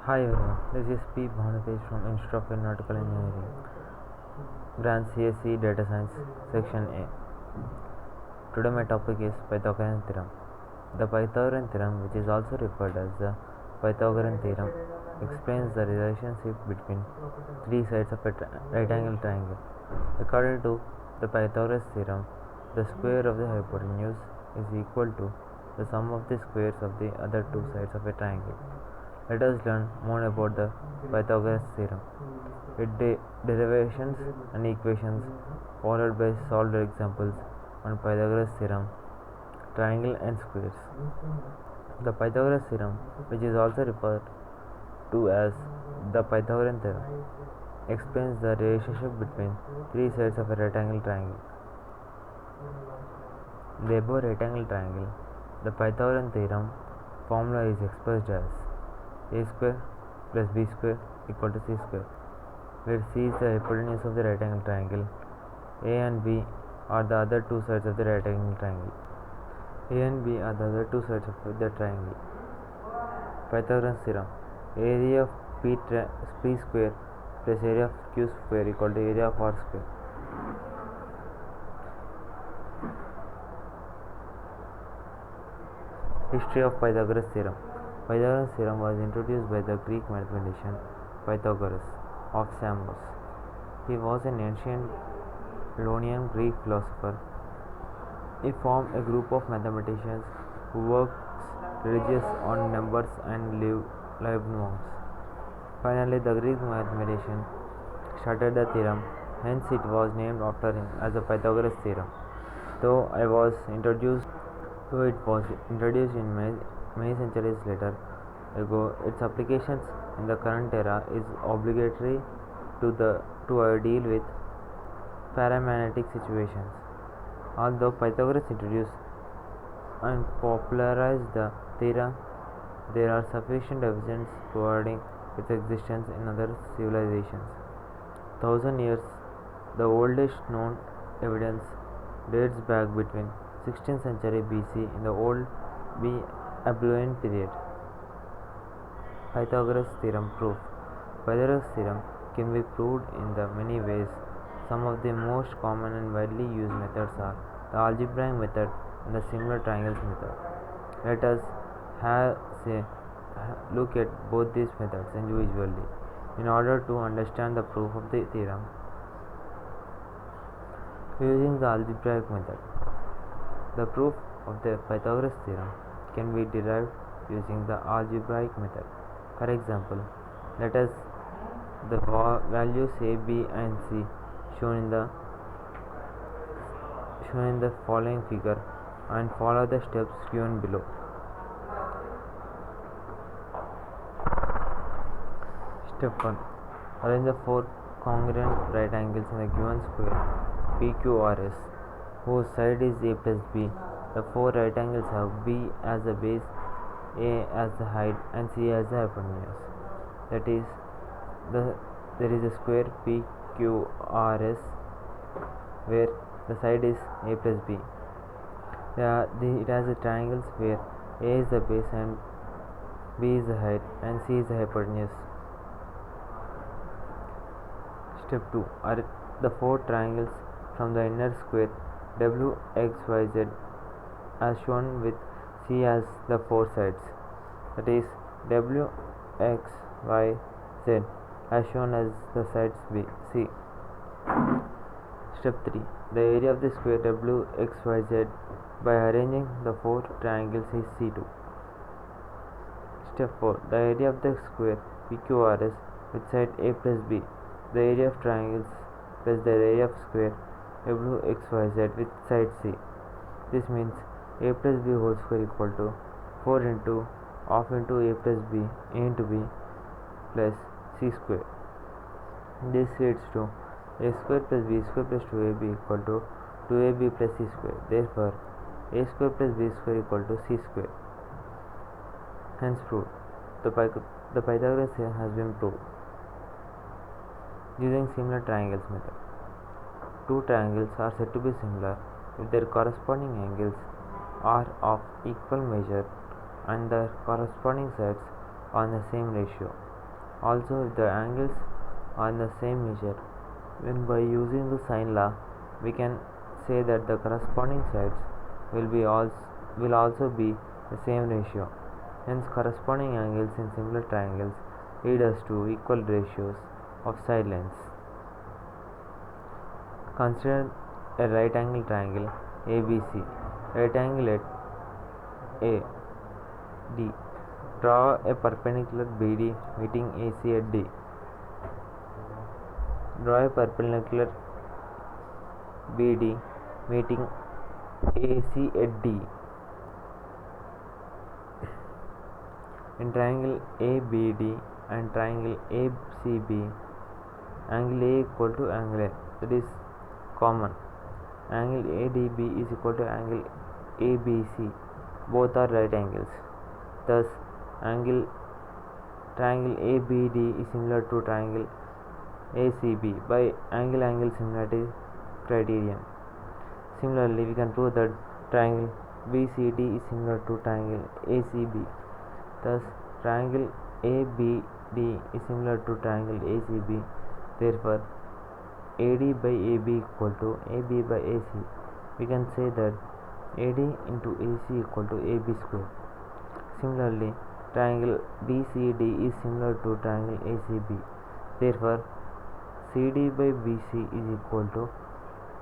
Hi everyone, this is P. Bhanutesh from Institute of Aeronautical Engineering, Branch CSE Data Science, Section A. Today my topic is Pythagorean theorem. The Pythagorean theorem, which is also referred as the Pythagorean theorem, explains the relationship between three sides of a right angle triangle. According to the Pythagorean theorem, the square of the hypotenuse is equal to the sum of the squares of the other two sides of a triangle. Let us learn more about the Pythagorean theorem, its derivations and equations, followed by solved examples on Pythagorean theorem, triangle and squares. The Pythagorean theorem, which is also referred to as the Pythagorean theorem, explains the relationship between three sides of a rectangle triangle. In the above rectangle triangle, the Pythagorean theorem formula is expressed as a square plus b square equal to c square, where c is the hypotenuse of the right angle triangle. A and b are the other two sides of the right angle triangle. A and b are the other two sides of the triangle. Pythagorean theorem: area of p square plus area of q square equal to area of r square. History of Pythagorean theorem. Pythagorean theorem was introduced by the Greek mathematician Pythagoras of Samos. He was an ancient Ionian Greek philosopher. He formed a group of mathematicians who worked religious on numbers and lived monks. Finally, the Greek mathematician started the theorem, hence it was named after him as the Pythagoras theorem. Though it was introduced in many centuries later ago, its applications in the current era is obligatory to deal with paramagnetic situations. Although Pythagoras introduced and popularized the theorem, there are sufficient evidence providing its existence in other civilizations. 1,000 years, the oldest known evidence dates back between 16th century BC in the Old Babylonian period. Pythagoras theorem proof. Pythagoras theorem can be proved in the many ways. Some of the most common and widely used methods are the algebraic method and the similar triangles method. Let us look at both these methods individually in order to understand the proof of the theorem. Using the algebraic method, the proof of the Pythagoras theorem can be derived using the algebraic method. For example, let us the values a, b and c shown in the following figure and follow the steps given below. Step 1. Arrange the four congruent right angles in the given square PQRS, whose side is a plus b. The four right angles have b as the base, a as the height and c as the hypotenuse. That is, there is a square PQRS where the side is a plus b. It has the triangles where a is the base and b is the height and c is the hypotenuse. Step 2. Are the four triangles from the inner square WXYZ as shown with c as the four sides. That is, WXYZ as shown as the sides C. Step 3. The area of the square WXYZ by arranging the four triangles is C2. Step 4. The area of the square PQRS with side A plus B. The area of triangles plus the area of square WXYZ with side C. This means a plus b whole square equal to 4 into half into a plus b a into b plus c square. This leads to a square plus b square plus 2ab equal to 2ab plus c square. Therefore, a square plus b square equal to c square. Hence proved. The Pythagorean theorem has been proved. Using similar triangles method. Two triangles are said to be similar if their corresponding angles are of equal measure and the corresponding sides are on the same ratio. Also, if the angles are in the same measure, then by using the sine law, we can say that the corresponding sides will also be the same ratio. Hence, corresponding angles in similar triangles lead us to equal ratios of side lengths. Consider a right angle triangle ABC. Right angle at A D. Draw a perpendicular BD meeting AC at D. Draw a perpendicular BD meeting AC at D. In triangle ABD and triangle ACB, angle A equal to angle A, that is common. Angle ADB is equal to angle ABC. Both are right angles. Thus, triangle ABD is similar to triangle ACB by angle similarity criterion. Similarly, we can prove that triangle BCD is similar to triangle ACB. Thus, triangle ABD is similar to triangle ACB. Therefore, AD by AB equal to AB by AC. We can say that AD into AC equal to AB square. Similarly, triangle BCD is similar to triangle ACB. Therefore, CD by BC is equal to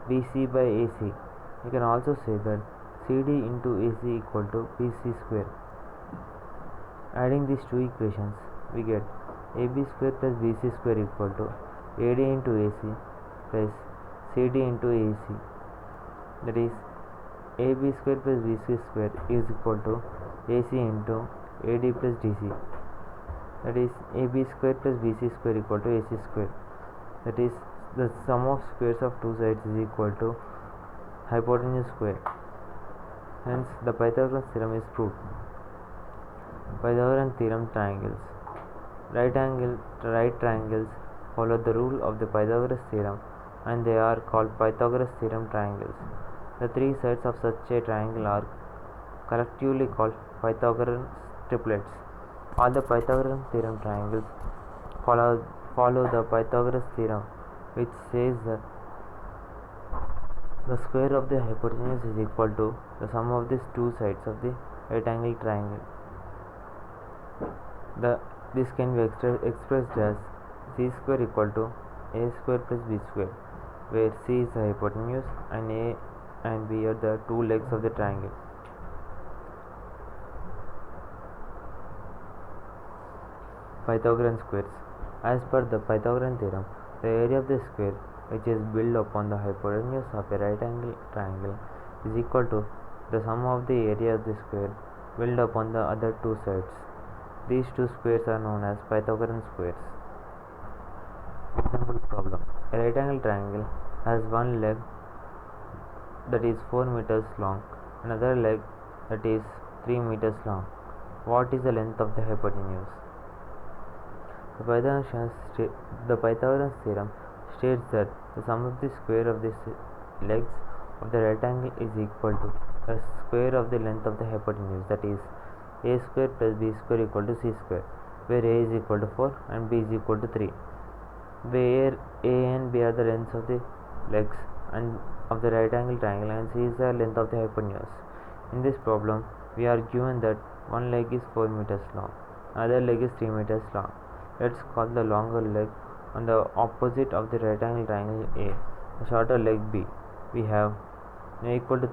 BC by AC. We can also say that CD into AC equal to BC square. Adding these two equations, we get AB square plus BC square equal to AD into AC plus CD into AC. That is, AB square plus BC square is equal to AC into AD plus DC. That is, AB square plus BC square equal to AC square. That is, the sum of squares of two sides is equal to hypotenuse square. Hence, the Pythagorean theorem is proved. Pythagorean theorem triangles. Right triangles follow the rule of the Pythagoras theorem, and they are called Pythagoras theorem triangles. The three sides of such a triangle are collectively called Pythagorean triplets. All the Pythagorean theorem triangles follow the Pythagoras theorem, which says that the square of the hypotenuse is equal to the sum of these two sides of the right angle triangle. This can be expressed as c square equal to a square plus b square, where c is the hypotenuse and a and b are the two legs of the triangle. Pythagorean squares. As per the Pythagorean theorem, the area of the square which is built upon the hypotenuse of a right angle triangle is equal to the sum of the area of the square built upon the other two sides. These two squares are known as Pythagorean squares. Example problem. A right angle triangle has one leg that is 4 meters long, another leg that is 3 meters long. What is the length of the hypotenuse? The Pythagorean theorem states that the sum of the square of the legs of the right angle is equal to the square of the length of the hypotenuse, that is, a square plus b square equal to c square, where a is equal to 4 and b is equal to 3, where a and b are the lengths of the legs and of the right angle triangle and c is the length of the hypotenuse. In this problem, we are given that one leg is 4 meters long, another leg is 3 meters long. Let's call the longer leg on the opposite of the right angle triangle A, the shorter leg B. We have A equal to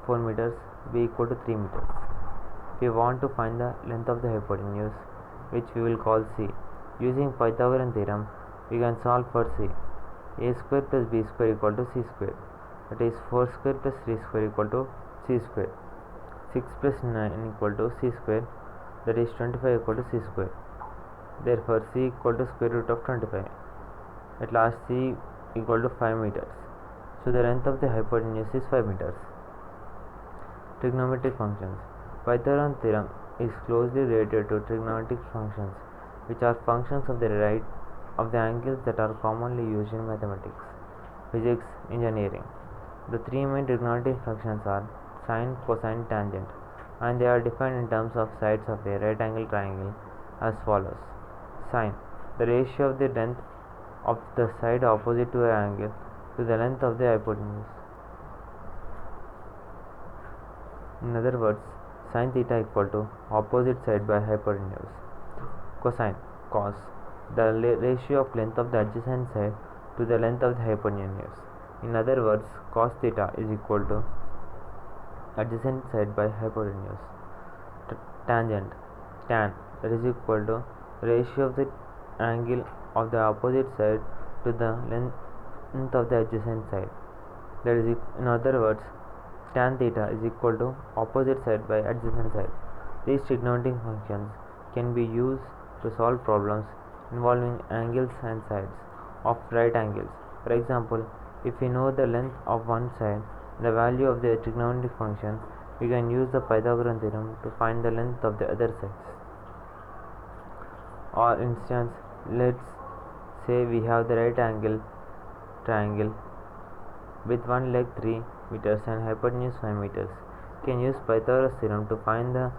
4 meters, B equal to 3 meters. We want to find the length of the hypotenuse, which we will call C. Using Pythagorean theorem, we can solve for C. A square plus B square equal to C square, that is 4 square plus 3 square equal to C square. 6 plus 9 equal to C square, that is 25 equal to C square. Therefore, C equal to square root of 25. At last, C equal to 5 meters. So, the length of the hypotenuse is 5 meters. Trigonometric functions. Pythagorean theorem is closely related to trigonometric functions, which are functions of the right of the angles that are commonly used in mathematics, physics, engineering. The three main trigonometric functions are sine, cosine, tangent, and they are defined in terms of sides of a right angle triangle as follows. Sine. the ratio of the length of the side opposite to an angle to the length of the hypotenuse. In other words, sin theta equal to opposite side by hypotenuse. Cosine, cos, the ratio of length of the adjacent side to the length of the hypotenuse. In other words, cos theta is equal to adjacent side by hypotenuse. Tangent, tan, that is equal to ratio of the angle of the opposite side to the length of the adjacent side. That is, in other words, tan theta is equal to opposite side by adjacent side. These trigonometric functions can be used to solve problems involving angles and sides of right angles. For example, if we know the length of one side and the value of the trigonometric function, we can use the Pythagorean theorem to find the length of the other sides. For instance, let's say we have the right angle triangle with one leg 3 meters and hypotenuse 5 meters. We can use Pythagoras theorem to find the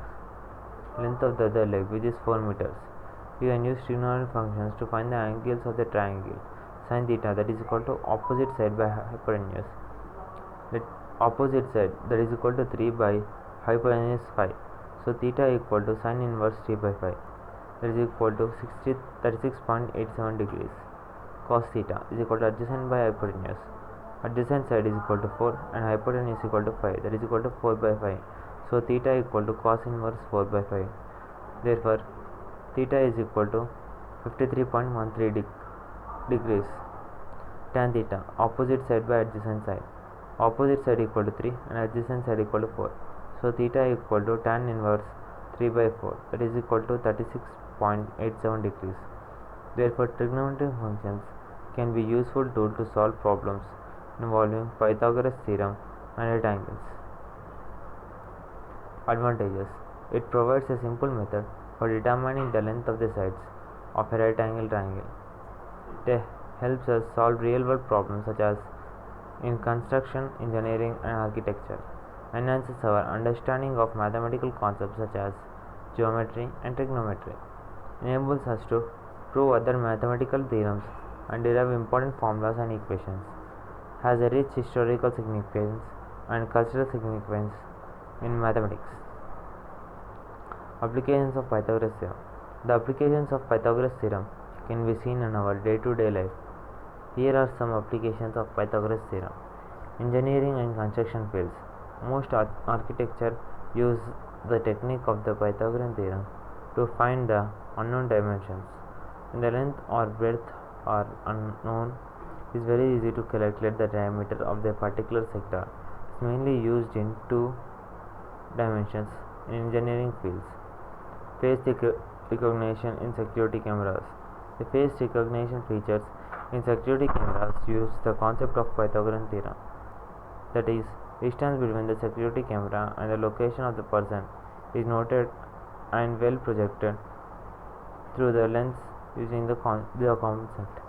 length of the other leg, which is 4 meters. We can use trigonometric functions to find the angles of the triangle. Sin theta, that is equal to opposite side by hypotenuse. The opposite side, that is equal to 3 by hypotenuse 5. So theta equal to sin inverse 3 by 5. That is equal to 36.87 degrees. Cos theta is equal to adjacent by hypotenuse. Adjacent side is equal to 4 and hypotenuse is equal to 5, that is equal to 4 by 5. So theta equal to cos inverse 4 by 5. Therefore, theta is equal to 53.13 degrees. Tan theta, opposite side by adjacent side. Opposite side equal to 3 and adjacent side equal to 4. So theta equal to tan inverse 3 by 4, that is equal to 36.87 degrees. Therefore, trigonometric functions can be useful tool to solve problems involving Pythagoras theorem and right angles. Advantages: it provides a simple method for determining the length of the sides of a right angle triangle. It helps us solve real world problems such as in construction, engineering and architecture. Enhances our understanding of mathematical concepts such as geometry and trigonometry. Enables us to prove other mathematical theorems and derive important formulas and equations. Has a rich historical significance and cultural significance in mathematics. Applications of Pythagoras theorem. The applications of Pythagoras theorem can be seen in our day-to-day life. Here are some applications of Pythagoras theorem. Engineering and construction fields. Most architecture use the technique of the Pythagorean theorem to find the unknown dimensions. When the length or breadth are unknown, it is very easy to calculate the diameter of the particular sector. It is mainly used in 2 dimensions in engineering fields. Face recognition in security cameras. The face recognition features in security cameras use the concept of Pythagorean theorem. That is, distance between the security camera and the location of the person is noted and well projected through the lens using the concept.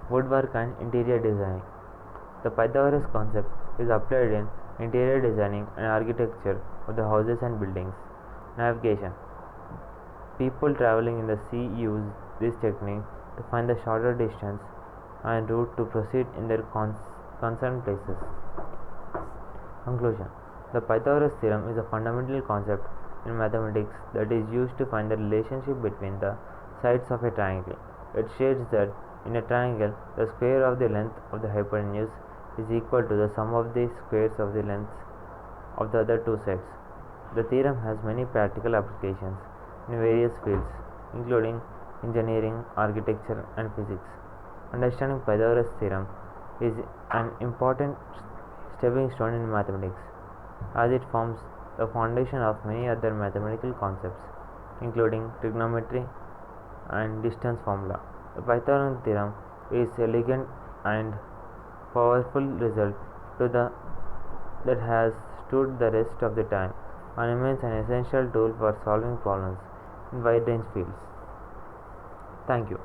Woodwork and interior design. The Pythagoras concept is applied in interior designing and architecture of the houses and buildings. Navigation. People traveling in the sea use this technique to find the shorter distance and route to proceed in their concerned places. Conclusion. The Pythagoras theorem is a fundamental concept in mathematics that is used to find the relationship between the sides of a triangle. It states that in a triangle, the square of the length of the hypotenuse is equal to the sum of the squares of the lengths of the other 2 sides. The theorem has many practical applications in various fields, including engineering, architecture, and physics. Understanding Pythagoras theorem is an important stepping stone in mathematics, as it forms the foundation of many other mathematical concepts, including trigonometry and distance formula. The Pythagorean theorem is elegant and powerful result that has stood the rest of the time and remains an essential tool for solving problems in wide range fields. Thank you.